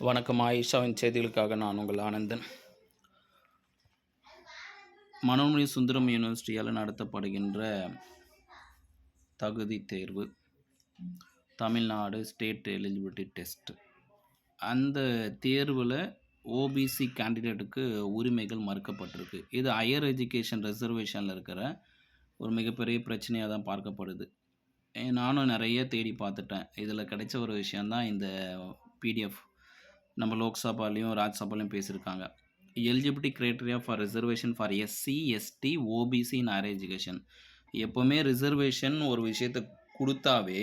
வணக்கம். ஆயிஷாவின் செய்திகளுக்காக நான் உங்கள் ஆனந்தன். மனோன்மணி சுந்தரம் யூனிவர்சிட்டியால் நடத்தப்படுகின்ற தகுதி தேர்வு, தமிழ்நாடு ஸ்டேட் எலிஜிபிலிட்டி டெஸ்ட், அந்த தேர்வில் ஓபிசி கேண்டிடேட்டுக்கு உரிமைகள் மறுக்கப்பட்டிருக்கு. இது ஹையர் எஜுகேஷன் ரிசர்வேஷனில் இருக்கிற ஒரு மிகப்பெரிய பிரச்சனையாக தான் பார்க்கப்படுது. நானும் நிறைய தேடி பார்த்துட்டேன். இதில் கிடைச்ச ஒரு விஷயந்தான் இந்த பிடிஎஃப். நம்ம லோக்சபாலையும் ராஜ்சபாலையும் பேசியிருக்காங்க. Eligibility criteria for reservation for SC, ST, OBC in higher education. எப்போவுமே ரிசர்வேஷன் ஒரு விஷயத்தை கொடுத்தாவே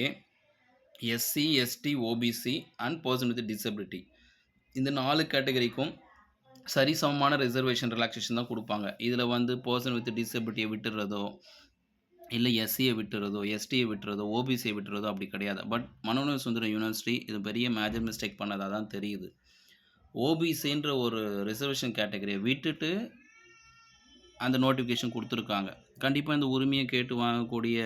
SC, ST, OBC and person with disability, இந்த 4 கேட்டகரிக்கும் சரிசமமான ரிசர்வேஷன் ரிலாக்ஸேஷன் தான் கொடுப்பாங்க. இதில் பர்சன் வித் டிசபிலிட்டியை விட்டுறதோ, இல்லை எஸ்சியை விட்டுறதோ, எஸ்டியை விட்டுறதோ, ஓபிசியை விட்டுறதோ அப்படி கிடையாது. பட் மனோன்மணி சுந்தரம் யூனிவர்சிட்டி இது பெரிய மேஜர் மிஸ்டேக் பண்ணதாக தான் தெரியுது. ஓபிசின்ற ஒரு ரிசர்வேஷன் கேட்டகரியை விட்டுட்டு அந்த நோட்டிஃபிகேஷன் கொடுத்துருக்காங்க. கண்டிப்பாக இந்த உரிமையை கேட்டு வாங்கக்கூடிய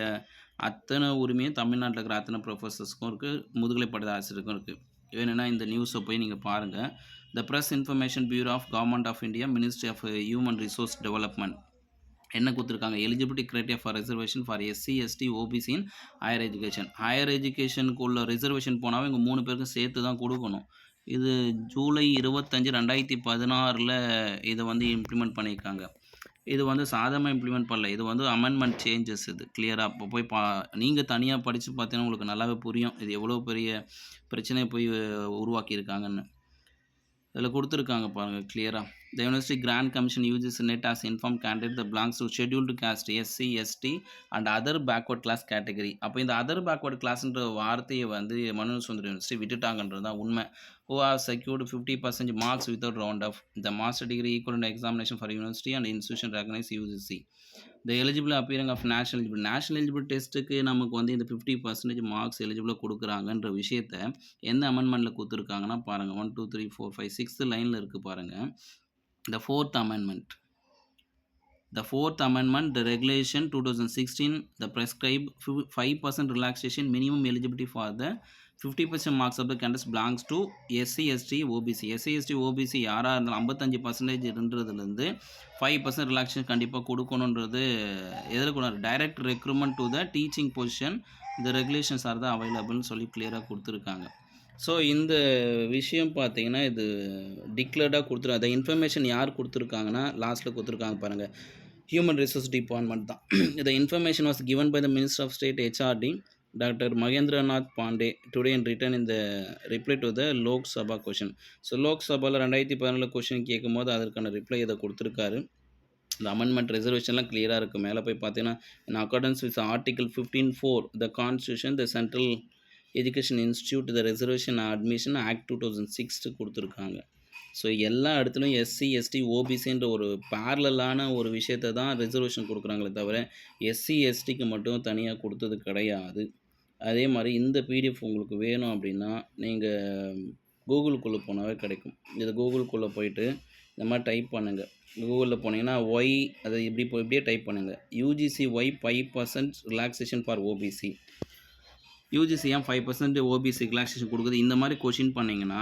அத்தனை உரிமையும் தமிழ்நாட்டில் இருக்கிற அத்தனை ப்ரொஃபஸர்ஸ்க்கும் இருக்குது, முதுகலை பட்ட ஆசிரியருக்கும் இருக்குது. வேணும்னா இந்த நியூஸை போய் நீங்கள் பாருங்கள். The press information bureau of government of India, ministry of human resource development என்ன கொடுத்துருக்காங்க? Eligibility criteria for reservation for SC, ST, OBC in higher education. Higher எஜுகேஷனுக்கு உள்ள ரிசர்வேஷன் போனாவே இங்கே 3 பேருக்கும் சேர்த்து தான் கொடுக்கணும். இது ஜூலை 25, 2016 இதை இம்ப்ளிமெண்ட் பண்ணியிருக்காங்க. இது சாதாரணமாக இம்ப்ளிமெண்ட் பண்ணல. இது அமெண்ட்மெண்ட் சேஞ்சஸ். இது கிளியராக இப்போ போய் நீங்கள் தனியாக படித்து பார்த்தீங்கன்னா உங்களுக்கு நல்லாவே புரியும் இது எவ்வளோ பெரிய பிரச்சனையை போய் உருவாக்கியிருக்காங்கன்னு. இதில் கொடுத்துருக்காங்க பாருங்கள் கிளியராக. The University Grant Commission uses NET as informed candidate that belongs to scheduled caste SC, ST and other backward class category. அப்போ இந்த அதர் பேக்வர்ட் கிளாஸ்ன்ற வார்த்தையை மனோன்மணி சுந்தரம் யூனிவர்சிட்டி விட்டுட்டாங்கன்றது தான் உண்மை. Who have secured 50% marks without round off the master degree equivalent examination for university and institution recognized UGC. The eligible appearing of national eligible டெஸ்ட்டுக்கு நமக்கு இந்த 50% marks எலிஜிபிளாக கொடுக்குறாங்கன்ற விஷயத்தை எந்த அமெண்ட்மெண்ட்டில் கொடுத்துருக்காங்கன்னா பாருங்கள். 1 2 3 4 5 6th லைனில் இருக்குது பாருங்கள். The fourth amendment, the regulation 2016, the prescribe 5% relaxation minimum eligibility for the 50% marks of the candidates belongs to SC, ST, OBC. SC, ST, OBC யாராக இருந்தாலும் 55% இருந்ததுலேருந்து 5% ரிலாக்ஸேஷன் கண்டிப்பாக கொடுக்கணுன்றது எதில் கொண்டு direct recruitment to the teaching position இந்த regulations R தான் அவைலபிள்னு சொல்லி கிளியராக கொடுத்துருக்காங்க. ஸோ இந்த விஷயம் பார்த்தீங்கன்னா இது டிக்ளேர்டாக கொடுத்துருக்காங்க. அந்த இன்ஃபர்மேஷன் யார் கொடுத்துருக்காங்கன்னா லாஸ்ட்டில் கொடுத்துருக்காங்க பாருங்கள், ஹியூமன் ரிசோர்ஸ் டிபார்ட்மெண்ட் தான். இந்த information was given by the minister of state HRD doctor Mahendranath Pandey today and written இந்த reply to the Lok Sabha question. So லோக்சபாவில் 2017 கொஷின் கேட்கும் போது அதற்கான ரிப்ளை இதை கொடுத்துருக்காரு. இந்த அமெண்ட்மெண்ட் ரிசர்வேஷன்லாம் கிளியராக இருக்குது. மேலே போய் பார்த்தீங்கன்னா in accordance with article 15(4) the constitution the central education institute the reservation admission act 2006 கொடுத்துருக்காங்க. ஸோ எல்லா இடத்துலையும் எஸ்சி, எஸ்டி, ஓபிசின்ற ஒரு பேரலான ஒரு விஷயத்தை தான் ரிசர்வேஷன் கொடுக்குறாங்களே தவிர எஸ்சி, எஸ்டிக்கு மட்டும் தனியாக கொடுத்தது கிடையாது. அதே மாதிரி இந்த பிடிஎஃப் உங்களுக்கு வேணும் அப்படின்னா நீங்கள் கூகுளுக்குள்ளே போனாவே கிடைக்கும். இது கூகுளுக்குள்ளே போயிட்டு இந்த மாதிரி டைப் பண்ணுங்கள். கூகுளில் போனீங்கன்னா ஒய் அதை இப்படியே டைப் பண்ணுங்கள். UGC why 5% relaxation for OBC. UGC ஏன் 5% ஓபிசி ரிலாக்ஸேஷன் கொடுக்குது? இந்த மாதிரி கொஷின் பண்ணிங்கன்னா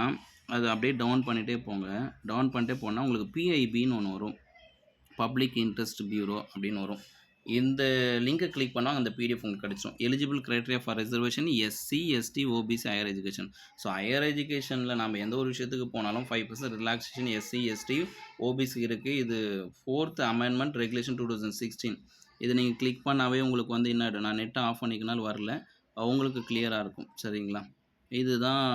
அது அப்படியே டவுன் பண்ணிகிட்டே போங்க. டவுன் பண்ணிட்டே போனால் உங்களுக்கு பிஐபின்னு ஒன்று வரும், பப்ளிக் இன்ட்ரெஸ்ட் பியூரோ அப்படின்னு வரும். இந்த லிங்கை கிளிக் பண்ணால் அந்த பிடிஎஃப் உங்களுக்கு கிடச்சிடும். Eligible criteria for reservation SC, ST, OBC, higher education. So higher எஜுகேஷனில் நம்ம எந்த ஒரு விஷயத்துக்கு போனாலும் 5% ரிலாக்ஸேஷன் எஸ்சி, எஸ்டி, ஓபிசி இருக்குது. இது 4th அமெண்ட்மெண்ட் ரெகுலேஷன் 2016. இது நீங்கள் கிளிக் பண்ணாவே உங்களுக்கு என்ன, நான் நெட்டை ஆஃப் பண்ணிக்கினாலும் வரல, அவங்களுக்கு கிளியராக இருக்கும். சரிங்களா? இதுதான்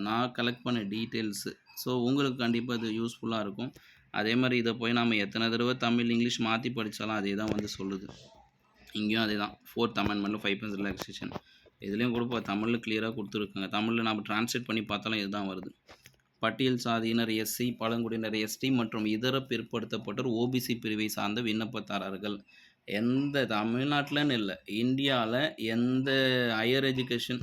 நான் கலெக்ட் பண்ண டீட்டெயில்ஸு. ஸோ உங்களுக்கு கண்டிப்பாக இது யூஸ்ஃபுல்லாக இருக்கும். அதே மாதிரி இதை போய் நம்ம எத்தனை தடவை தமிழ் இங்கிலீஷ் மாற்றி படித்தாலும் அதே தான் சொல்லுது. இங்கேயும் அதே தான். 4th அமெண்ட்மெண்ட்டில் 5% relaxation. இதுலேயும் கூட தமிழில் கிளியராக கொடுத்துருக்காங்க. தமிழில் நம்ம டிரான்ஸ்லேட் பண்ணி பார்த்தாலும் இதுதான் வருது. பட்டியல் சாதியினர் எஸ்சி, பழங்குடியினர் எஸ்டி மற்றும் இதர பிற்படுத்தப்பட்டோர் ஓபிசி பிரிவை சார்ந்த விண்ணப்பதாரர்கள் எந்த தமிழ்நாட்டில்னு இல்லை, இந்தியாவில் எந்த ஹையர் எஜுகேஷன்